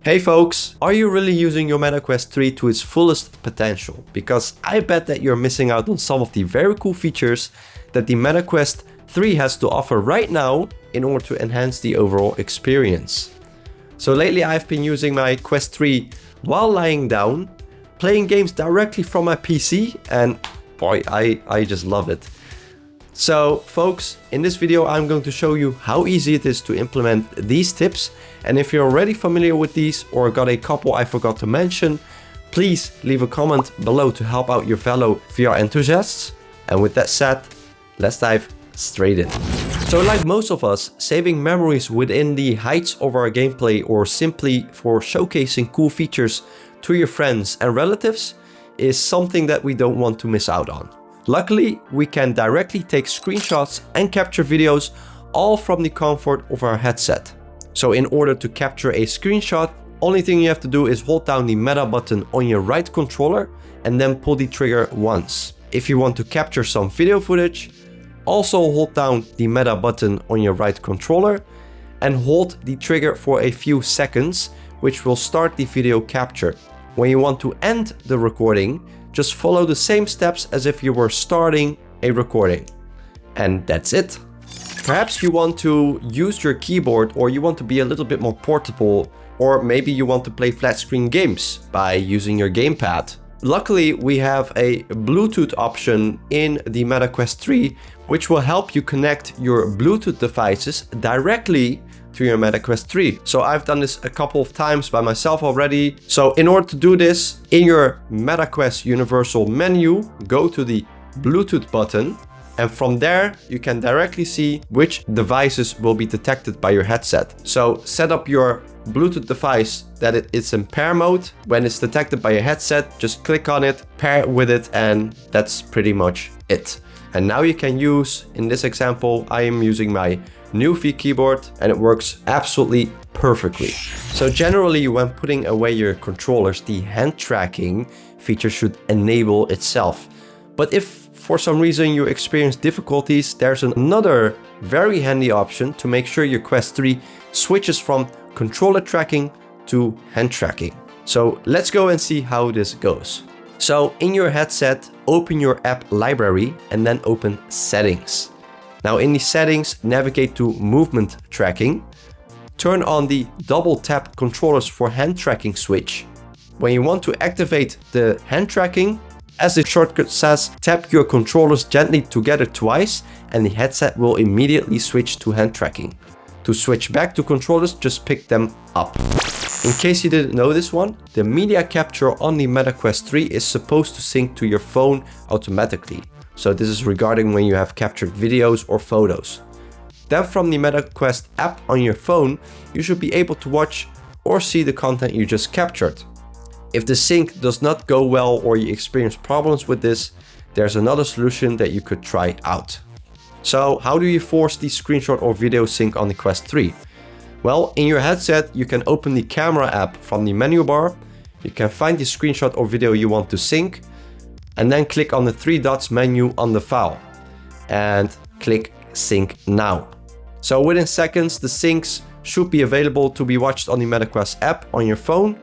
Hey folks, are you really using your Meta Quest 3 to its fullest potential? Because I bet that you're missing out on some of the very cool features that the Meta Quest 3 has to offer right now in order to enhance the overall experience. So lately I've been using my Quest 3 while lying down, playing games directly from my PC, and boy, I just love it. So folks, in this video I'm going to show you how easy it is to implement these tips, and if you're already familiar with these or got a couple I forgot to mention, please leave a comment below to help out your fellow VR enthusiasts. And with that said, let's dive straight in. So like most of us, saving memories within the heights of our gameplay or simply for showcasing cool features to your friends and relatives is something that we don't want to miss out on. Luckily, we can directly take screenshots and capture videos all from the comfort of our headset. So in order to capture a screenshot, only thing you have to do is hold down the Meta button on your right controller and then pull the trigger once. If you want to capture some video footage, also hold down the Meta button on your right controller and hold the trigger for a few seconds, which will start the video capture. When you want to end the recording, just follow the same steps as if you were starting a recording. And that's it. Perhaps you want to use your keyboard, or you want to be a little bit more portable, or maybe you want to play flat screen games by using your gamepad. Luckily, we have a Bluetooth option in the Meta Quest 3, which will help you connect your Bluetooth devices directly to your Meta Quest 3. So I've done this a couple of times by myself already. So in order to do this, in your Meta Quest Universal menu, go to the Bluetooth button, and from there you can directly see which devices will be detected by your headset. So set up your Bluetooth device that it's in pair mode. When it's detected by your headset, just click on it, pair it with it, and that's pretty much it. And now you can use, in this example, I am using my Newfie keyboard and it works absolutely perfectly. So generally, when putting away your controllers, the hand tracking feature should enable itself. But if for some reason you experience difficulties, there's another very handy option to make sure your Quest 3 switches from controller tracking to hand tracking. So let's go and see how this goes. So in your headset, open your app library and then open settings. Now in the settings, navigate to movement tracking. Turn on the double tap controllers for hand tracking switch. When you want to activate the hand tracking, as the shortcut says, tap your controllers gently together twice and the headset will immediately switch to hand tracking. To switch back to controllers, just pick them up. In case you didn't know this one, the media capture on the Meta Quest 3 is supposed to sync to your phone automatically. So this is regarding when you have captured videos or photos. Then from the Meta Quest app on your phone, you should be able to watch or see the content you just captured. If the sync does not go well or you experience problems with this, there's another solution that you could try out. So how do you force the screenshot or video sync on the Quest 3? Well, in your headset, you can open the camera app from the menu bar. You can find the screenshot or video you want to sync, and then click on the three dots menu on the file and click sync now. So within seconds, the syncs should be available to be watched on the Meta Quest app on your phone.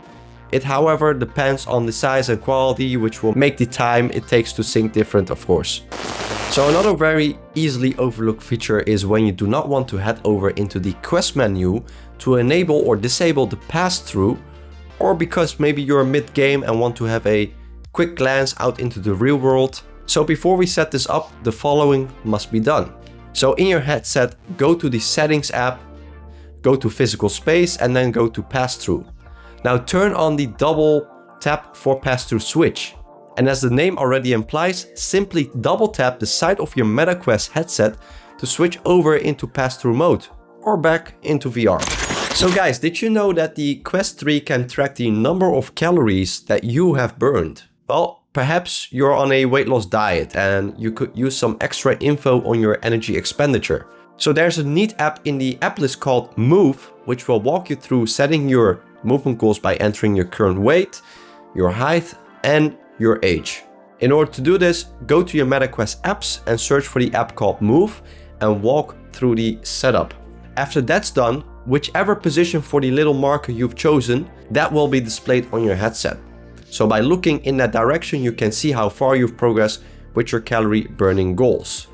It, however, depends on the size and quality, which will make the time it takes to sync different, of course. So another very easily overlooked feature is when you do not want to head over into the Quest menu to enable or disable the pass-through, or because maybe you're mid-game and want to have a quick glance out into the real world. So before we set this up, the following must be done. So in your headset, go to the settings app, go to physical space, and then go to pass-through. Now turn on the double tap for pass-through switch. And as the name already implies, simply double tap the side of your Meta Quest headset to switch over into pass-through mode or back into VR. So guys, did you know that the Quest 3 can track the number of calories that you have burned? Well, perhaps you're on a weight loss diet and you could use some extra info on your energy expenditure. So there's a neat app in the app list called Move, which will walk you through setting your movement goals by entering your current weight, your height, and your age. In order to do this, go to your Meta Quest apps and search for the app called Move and walk through the setup. After that's done, whichever position for the little marker you've chosen, that will be displayed on your headset. So by looking in that direction, you can see how far you've progressed with your calorie burning goals.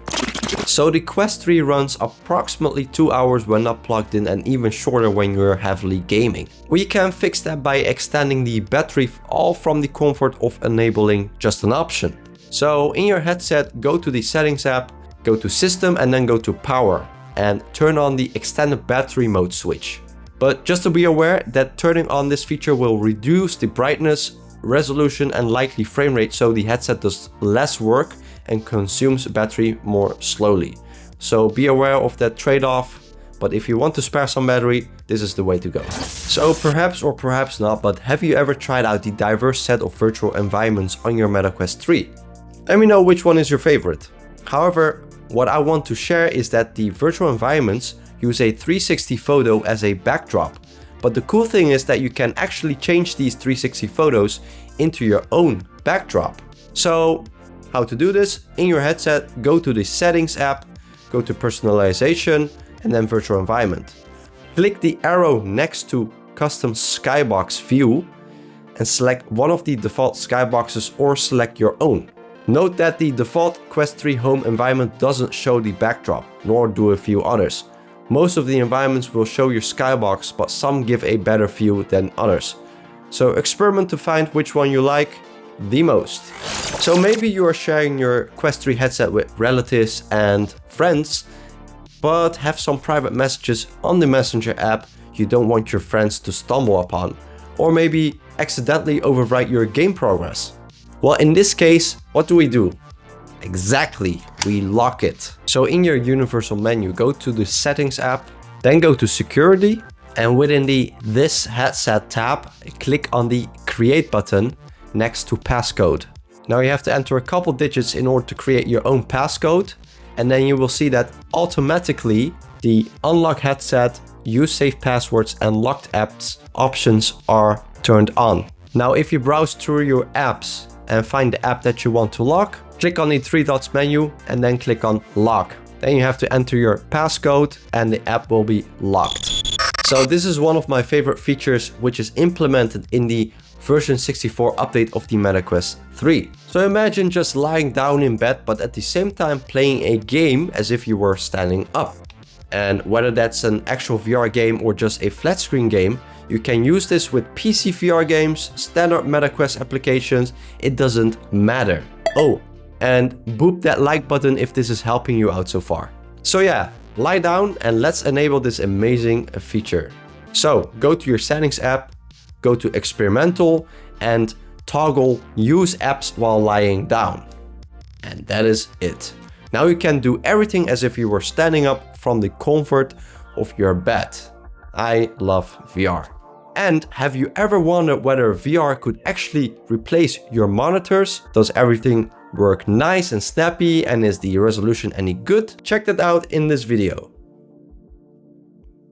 So the Quest 3 runs approximately 2 hours when not plugged in, and even shorter when you're heavily gaming. We can fix that by extending the battery, all from the comfort of enabling just an option. So in your headset, go to the settings app, go to system, and then go to power and turn on the extended battery mode switch. But just to be aware that turning on this feature will reduce the brightness, resolution, and likely frame rate, so the headset does less work and consumes battery more slowly. So be aware of that trade-off, but if you want to spare some battery, this is the way to go. So perhaps or perhaps not, but have you ever tried out the diverse set of virtual environments on your Meta Quest 3? Let me know which one is your favorite. However, what I want to share is that the virtual environments use a 360 photo as a backdrop. But the cool thing is that you can actually change these 360 photos into your own backdrop. So how to do this? In your headset, go to the settings app, go to personalization, and then virtual environment. Click the arrow next to custom skybox view and select one of the default skyboxes or select your own. Note that the default Quest 3 home environment doesn't show the backdrop, nor do a few others. Most of the environments will show your skybox, but some give a better view than others. So experiment to find which one you like the most. So maybe you are sharing your Quest 3 headset with relatives and friends, but have some private messages on the Messenger app you don't want your friends to stumble upon, or maybe accidentally overwrite your game progress. Well, in this case, what do? Exactly, we lock it. So in your universal menu, go to the settings app, then go to security, and within the This Headset tab, click on the Create button next to passcode. Now you have to enter a couple digits in order to create your own passcode, and then you will see that automatically the Unlock Headset, Use Safe Passwords, and Locked Apps options are turned on. Now if you browse through your apps and find the app that you want to lock, click on the 3 dots menu and then click on Lock. Then you have to enter your passcode and the app will be locked. So this is one of my favorite features, which is implemented in the version 64 update of the Meta Quest 3. So imagine just lying down in bed, but at the same time playing a game as if you were standing up. And whether that's an actual VR game or just a flat screen game, you can use this with PC VR games, standard Meta Quest applications, it doesn't matter. Oh, and boop that like button if this is helping you out so far. So yeah, lie down and let's enable this amazing feature. So go to your settings app, go to experimental and toggle use apps while lying down. And that is it. Now you can do everything as if you were standing up from the comfort of your bed. I love VR. And have you ever wondered whether VR could actually replace your monitors? Does everything work nice and snappy, and is the resolution any good? Check that out in this video.